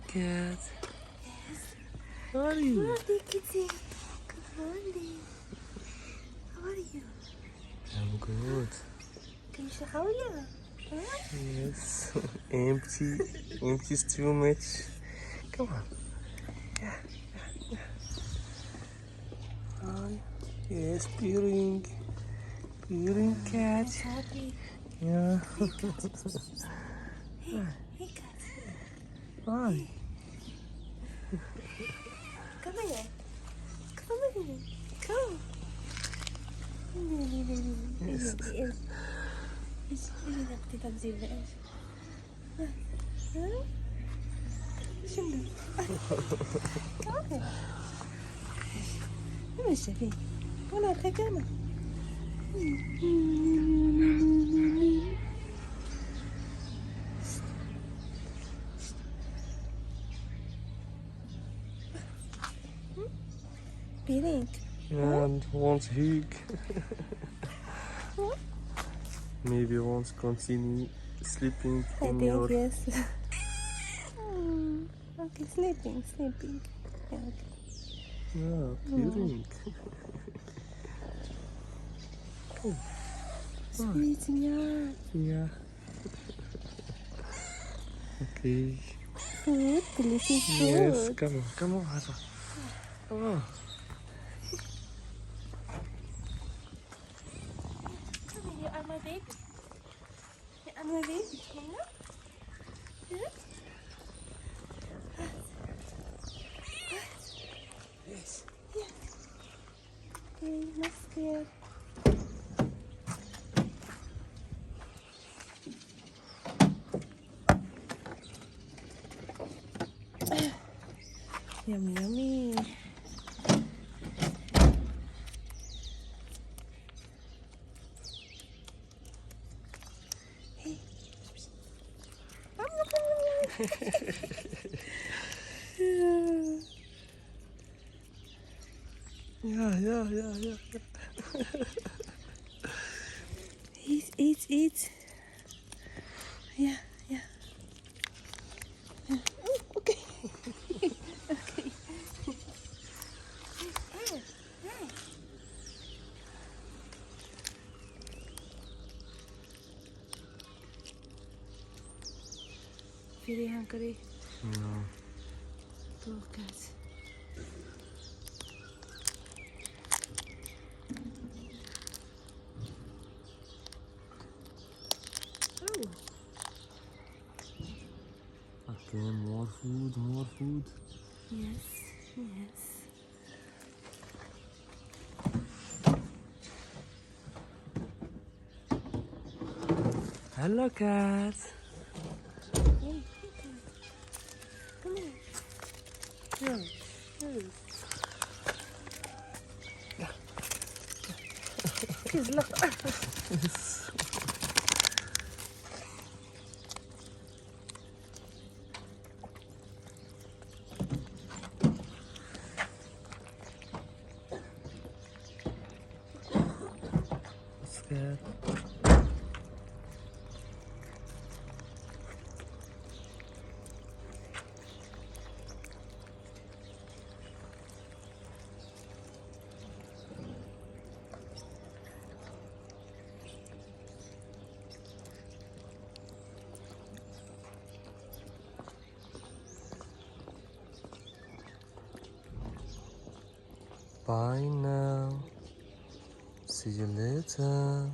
cat. Yes. How are Good you? morning, Kitty. Good morning. How are you? I'm good. Can you say how are you? Huh? Yes. Empty. Empty is too much. Come on. Yeah. On. Yes, purring. Purring cat. That's happy. Yeah. Hey, cat. Hey, hey, cat. Hi. Come here. Come here. Come. Yes. ايش اللي تنزل ايش؟ ها؟ شنو؟ كمان مش فيه ولا الحكامة بيرينك And wants hug. Maybe wants continue sleeping I in think your. yes. Okay, sleeping. Yeah, okay. Yeah, purring. Sweet, yeah. Yeah. Okay. Food, delicious Yes, food. come on, Hasa. Come on. Come here, you are my baby. You are my baby, Mama. Yeah? Yes. Yeah. Okay, not scared. Yummy, yummy. Hey. Yeah. Eat. Yeah. Oh, okay. Okay. Hey. Very hungry. No. Poor cat. Oh. Okay, more food. Yes. Hello, cat. Hey, cat. Come here. Yeah. He's look. It's good. Bye now. See you later.